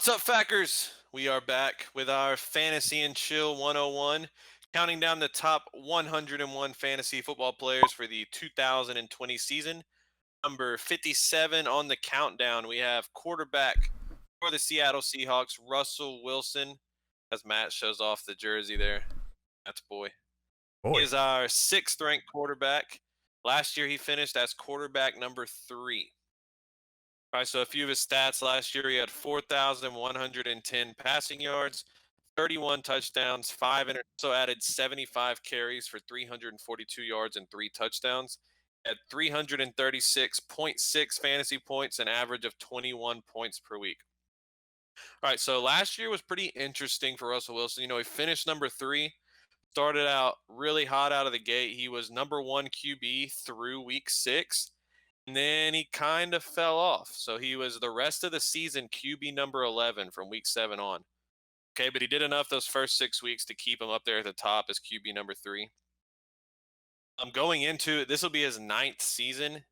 What's up, Fackers? We are back with our Fantasy and Chill 101, counting down the top 101 fantasy football players for the 2020 season. Number 57 on the countdown, we have quarterback for the Seattle Seahawks, Russell Wilson, as Matt shows off the jersey there. That's boy. He Boy, is our sixth ranked quarterback. Last year, he finished as quarterback number 3. All right, so a few of his stats last year, he had 4,110 passing yards, 31 touchdowns, so added 75 carries for 342 yards and 3 touchdowns. Had 336.6 fantasy points, an average of 21 points per week. All right, so last year was pretty interesting for Russell Wilson. He finished number 3, started out really hot out of the gate. He was number 1 QB through week 6. And then he kind of fell off. So he was the rest of the season QB number 11 from week 7 on. Okay, but he did enough those first 6 weeks to keep him up there at the top as QB number 3. I'm going into this will be his 9th season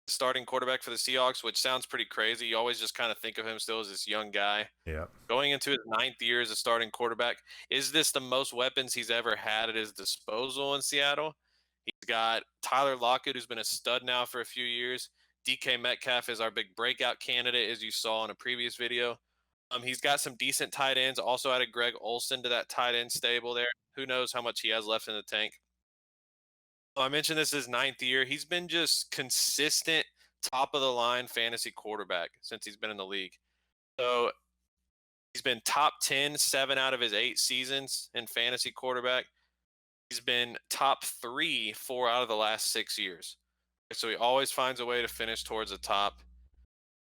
starting quarterback for the Seahawks, which sounds pretty crazy. You always just kind of think of him still as this young guy. yeah. Going into his 9th year as a starting quarterback, is this the most weapons he's ever had at his disposal in Seattle? He's got Tyler Lockett, who's been a stud now for a few years. DK Metcalf is our big breakout candidate, as you saw in a previous video. He's got some decent tight ends. Also added Greg Olsen to that tight end stable there. Who knows how much he has left in the tank? Well, I mentioned this is his 9th year. He's been just consistent, top of the line fantasy quarterback since he's been in the league. So he's been top 10, 7 out of his 8 seasons in fantasy quarterback. He's been top 3, 4 out of the last 6 years. So he always finds a way to finish towards the top.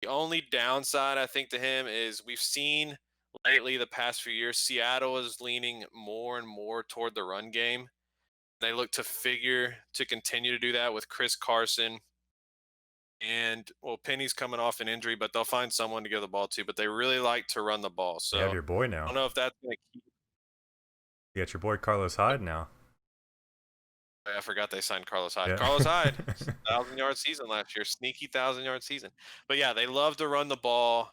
The only downside, I think, to him is we've seen lately the past few years, Seattle is leaning more and more toward the run game. They look to continue to do that with Chris Carson. And, well, Penny's coming off an injury, but they'll find someone to give the ball to. But they really like to run the ball. You So have your boy I now. don't know if that's going to keep. You got your boy Carlos Hyde now. I forgot they signed Carlos Hyde. Yeah. Carlos Hyde, 1,000-yard season last year, sneaky 1,000-yard season. But yeah, they love to run the ball.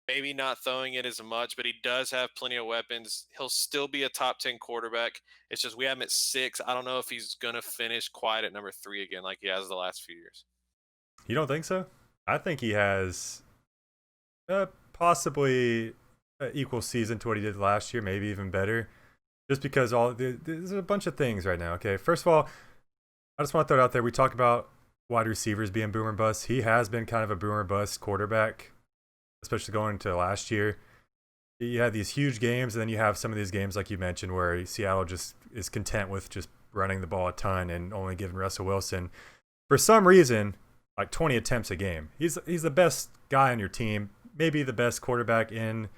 Maybe not throwing it as much, but he does have plenty of weapons. He'll still be a top 10 quarterback. It's just we have him at 6. I don't know if he's gonna finish quite at number 3 again, like he has the last few years. You don't think so? I think he has possibly an equal season to what he did last year, maybe even better. Just because there's a bunch of things right now. Okay, first of all, I just want to throw it out there. We talk about wide receivers being boomer bust. He has been kind of a boomer bust quarterback, especially going into last year. You have these huge games, and then you have some of these games, like you mentioned, where Seattle just is content with just running the ball a ton and only giving Russell Wilson, for some reason, like 20 attempts a game. He's the best guy on your team, maybe the best quarterback in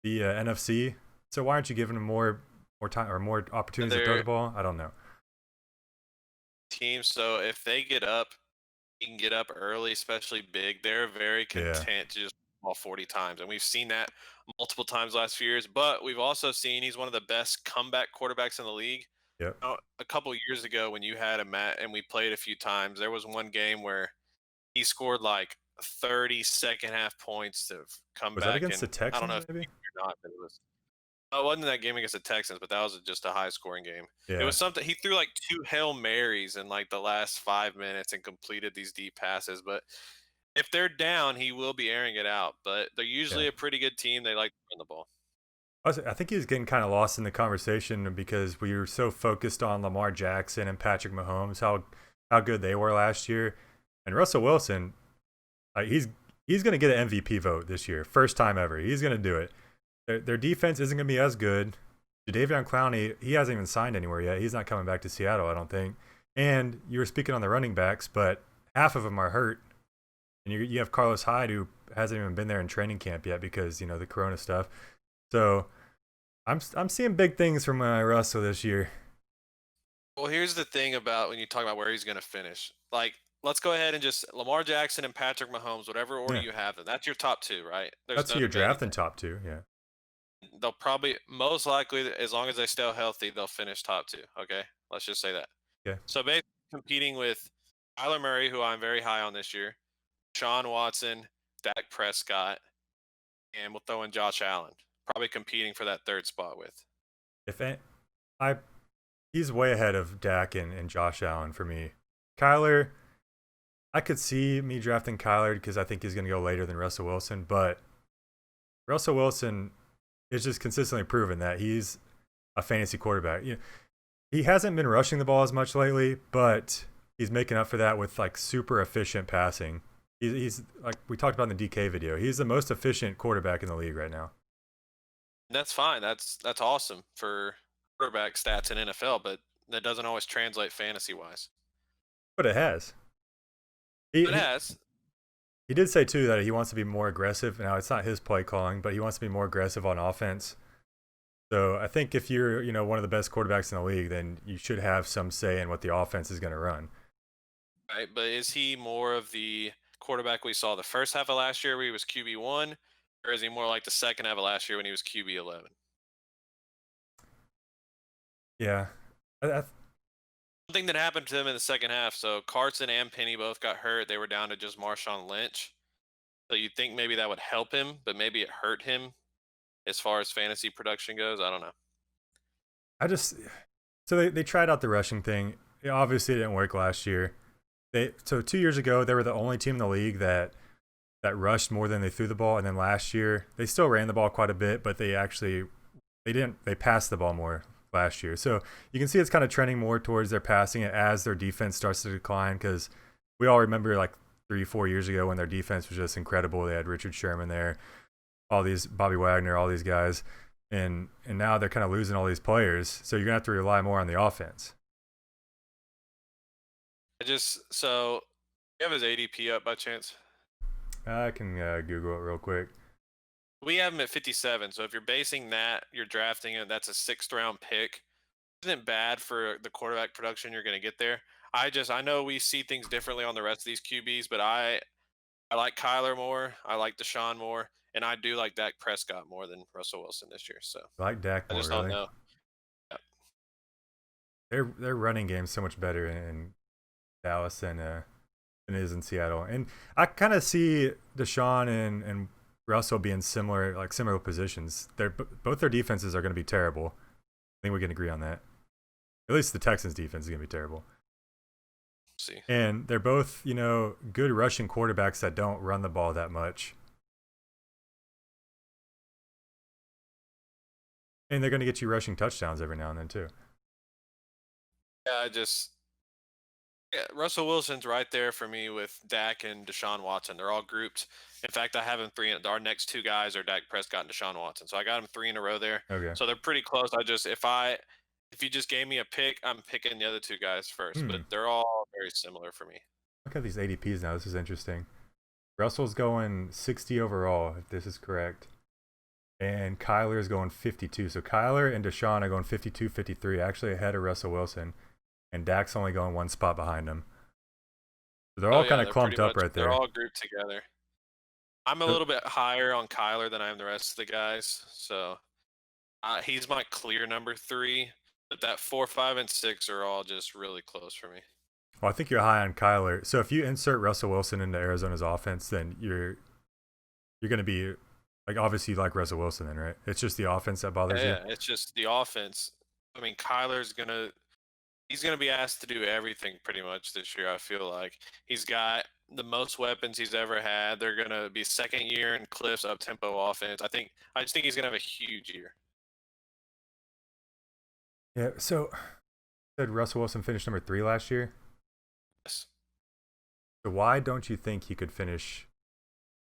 the NFC. So why aren't you giving him more time or more opportunities to throw the ball? I don't know. Team, so if they get up, he can get up early, especially big. They're very Yeah. content to just ball 40 times, and we've seen that multiple times last few years. But we've also seen he's one of the best comeback quarterbacks in the league. Yep. A couple years ago, when you had him at, and we played a few times, there was one game where he scored like 30 second half points to come Was that back, against the and I don't know Texans, if you maybe? or not, but it was. Oh, it wasn't that game against the Texans, but that was just a high scoring game. It Yeah. was something he threw like 2 Hail Marys in like the last 5 minutes and completed these deep passes. But if they're down, he will be airing it out. But they're Yeah. usually a pretty good team. They like to run the ball. I think he was getting kind of lost in the conversation because we were so focused on Lamar Jackson and Patrick Mahomes, how good they were last year, and Russell Wilson, he's going to get an MVP vote this year, first time ever. He's going to do it. Their defense isn't going to be as good. Jadeveon Clowney, he hasn't even signed anywhere yet. He's not coming back to Seattle, I don't think. And you were speaking on the running backs, but half of them are hurt. And you have Carlos Hyde, who hasn't even been there in training camp yet because the Corona stuff. So I'm seeing big things from Russell this year. Well, here's the thing about when you talk about where he's going to finish. Like, let's go ahead and just Lamar Jackson and Patrick Mahomes, whatever order Yeah, you have them. That's your top 2, right? There's that's no who you're debating drafting top two. Yeah, they'll probably most likely, as long as they stay healthy, they'll finish top 2. Okay, let's just say that. yeah, So basically, competing with Kyler Murray, who I'm very high on this year, Sean Watson, Dak Prescott, and we'll throw in Josh Allen, probably competing for that third spot with. If any, I he's way ahead of Dak and Josh Allen for me. Kyler, I could see me drafting Kyler because I think he's going to go later than Russell Wilson, but Russell Wilson is just consistently proven that he's a fantasy quarterback. He hasn't been rushing the ball as much lately, but he's making up for that with like super efficient passing. He's like we talked about in the DK video. He's the most efficient quarterback in the league right now. That's fine. That's awesome for quarterback stats in NFL, but that doesn't always translate fantasy wise. But it has. He, It he has. he did say too that he wants to be more aggressive. Now it's not his play calling, but he wants to be more aggressive on offense. So I think if you're one of the best quarterbacks in the league, then you should have some say in what the offense is going to run. Right, but is he more of the quarterback we saw the first half of last year where he was QB1, or is he more like the second half of last year when he was QB11? Yeah, I One thing that happened to him in the second half, so Carson and Penny both got hurt. They were down to just Marshawn Lynch. So you'd think maybe that would help him, but maybe it hurt him as far as fantasy production goes. I don't know. I just so they tried out the rushing thing. It obviously didn't work last year. So 2 years ago they were the only team in the league that rushed more than they threw the ball, and then last year they still ran the ball quite a bit, but they passed the ball more last year. So you can see it's kind of trending more towards their passing it as their defense starts to decline, because we all remember like 3-4 years ago when their defense was just incredible. They had Richard Sherman there, all these Bobby Wagner, all these guys, and now they're kind of losing all these players. So you're gonna have to rely more on the offense. So you have his ADP up by chance? I can Google it real quick. We have him at 57. So if you're basing that, you're drafting it, that's a sixth round pick. Isn't bad for the quarterback production you're going to get there. I know we see things differently on the rest of these QBs, but I like Kyler more. I like Deshaun more, and I do like Dak Prescott more than Russell Wilson this year. So I like Dak I more, just don't really. know. Yeah. Their running game's so much better in Dallas than it is in Seattle, and I kind of see Deshaun and Russell being similar positions. Both their defenses are going to be terrible. I think we can agree on that. At least the Texans' defense is going to be terrible. See. And they're both, good rushing quarterbacks that don't run the ball that much. And they're going to get you rushing touchdowns every now and then, too. Yeah, Russell Wilson's right there for me with Dak and Deshaun Watson. They're all grouped. In fact, I have them three. Our next two guys are Dak Prescott and Deshaun Watson. So I got them three in a row there. Okay. So they're pretty close. If you just gave me a pick, I'm picking the other two guys first. But they're all very similar for me. Look at these ADPs now. This is interesting. Russell's going 60 overall, if this is correct. And Kyler's going 52. So Kyler and Deshaun are going 52, 53, actually ahead of Russell Wilson. And Dak's only going one spot behind him. So they're all kind of clumped up right there. They're all grouped together. I'm a little bit higher on Kyler than I am the rest of the guys. So he's my clear number 3. But that 4, 5, and 6 are all just really close for me. Well, I think you're high on Kyler. So if you insert Russell Wilson into Arizona's offense, then you're going to be obviously you like Russell Wilson then, right? It's just the offense that bothers you. Yeah, it's just the offense. I mean, he's gonna be asked to do everything pretty much this year. I feel like he's got the most weapons he's ever had. They're gonna be second year in Cliff's up tempo offense. I just think he's gonna have a huge year. Yeah. So said Russell Wilson finished number 3 last year. Yes. So why don't you think he could finish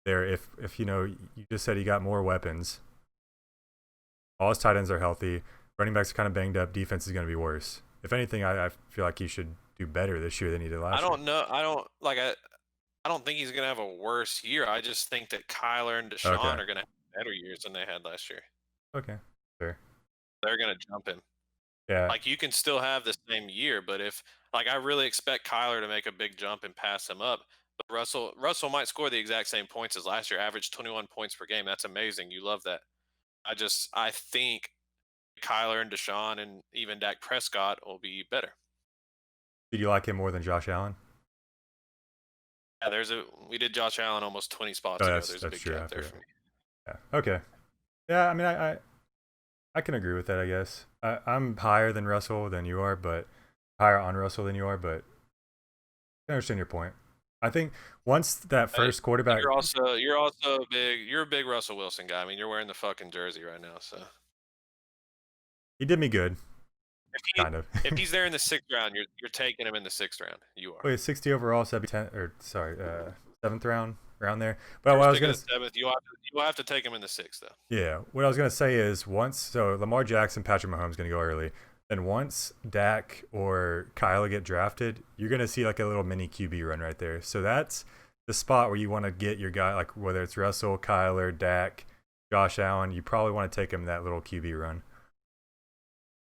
there if you just said he got more weapons? All his tight ends are healthy. Running backs are kind of banged up. Defense is going to be worse. If anything, I feel like he should do better this year than he did last year. I don't know. I don't think he's gonna have a worse year. I just think that Kyler and Deshaun are gonna have better years than they had last year. Okay. Sure. They're gonna jump him. Yeah. Like you can still have the same year, but if I really expect Kyler to make a big jump and pass him up. But Russell might score the exact same points as last year, average 21 points per game. That's amazing. You love that. I think Kyler and Deshaun and even Dak Prescott will be better. Did you like him more than Josh Allen? Yeah, we did Josh Allen almost 20 spots ago. There's a big gap there for me. Yeah. Okay. Yeah. I mean, I can agree with that. I guess I'm higher than Russell than you are, but higher on Russell than you are. But I understand your point. I think once that Hey, first quarterback, you're a big Russell Wilson guy. I mean, you're wearing the fucking jersey right now, so he did me good, if kind of. if he's there in the sixth round, you're taking him in the sixth round. You are. Wait, 60 overall, so that'd be 10 or sorry, seventh round around there. But what I First was pick of gonna the seventh. You have to take him in the sixth though. yeah, what I was gonna say is once so Lamar Jackson, Patrick Mahomes gonna go early. Then once Dak or Kyle get drafted, you're gonna see like a little mini QB run right there. So that's the spot where you want to get your guy, like whether it's Russell, Kyler, Dak, Josh Allen. You probably want to take him that little QB run.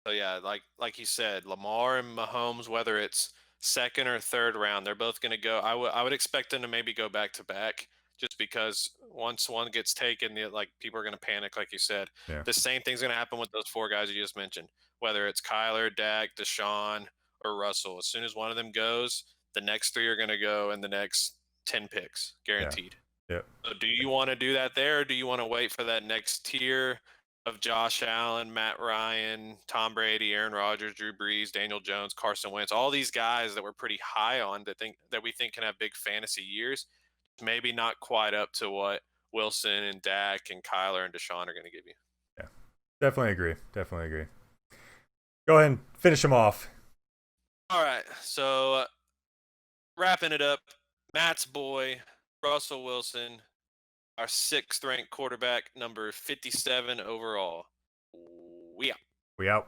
So yeah, like you said, Lamar and Mahomes, whether it's second or third round, they're both going to go. I would expect them to maybe go back to back, just because once one gets taken, like people are going to panic, like you said. Yeah, The same thing's going to happen with those four guys you just mentioned, whether it's Kyler, Dak, Deshaun, or Russell. As soon as one of them goes, the next three are going to go in the next 10 picks, yeah, guaranteed. yeah. So do you want to do that there, or do you want to wait for that next tier of Josh Allen, Matt Ryan, Tom Brady, Aaron Rodgers, Drew Brees, Daniel Jones, Carson Wentz, all these guys that we're pretty high on that we think can have big fantasy years, maybe not quite up to what Wilson and Dak and Kyler and Deshaun are going to give you. Yeah, definitely agree. Definitely agree. Go ahead and finish him off. All right, so wrapping it up, Matt's boy, Russell Wilson, our sixth ranked quarterback, number 57 overall. We out. We out.